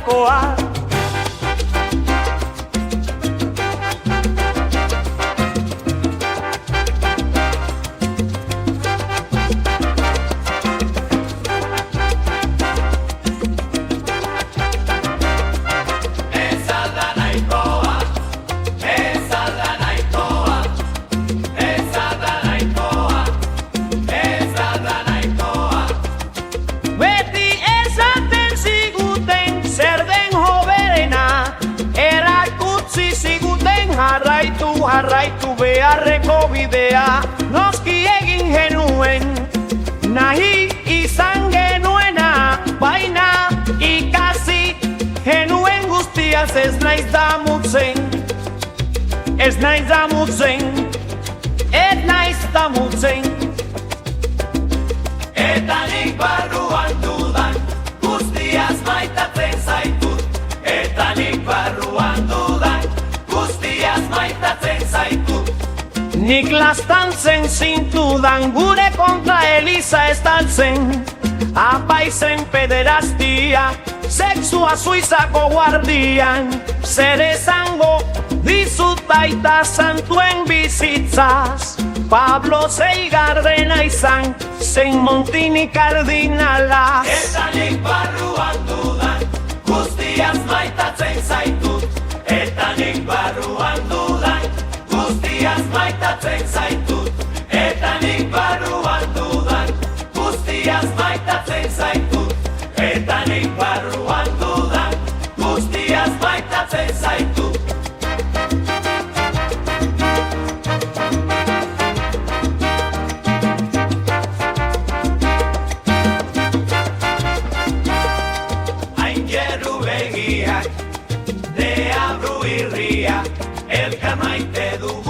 nahikoa. Jarraitu beharreko bidea, noski egin genuen, nahi izan genuena, baina ikasi genuen guztiaz ez naiz damutzen, ez naiz damutzen, ez naiz damutzen. Eta nik barruan dudan, guztiaz maitatzen zaitut, eta nik barruan dudan, guztiaz maitatzen zaitut. Nik lastantzen zintudan gure kontra Eliza estaltzen, apaizen pederastia, sexua suizako guardian, zer esango dizut baita santuen bizitzaz. Pablo Seigarrena izan, zein Montini kardinala. Eta nik barruan dudan, guztiaz maitatzen zaitut, eta nik barruan dudan, guztiaz maitatzen zaitut. Eta nik barruan dudan, guztiaz maitatzen zaitut. Eta nik barruan dudan, guztiaz maitatzen zaitut. Hain gerru begiak, deabru irria, elkar maite du.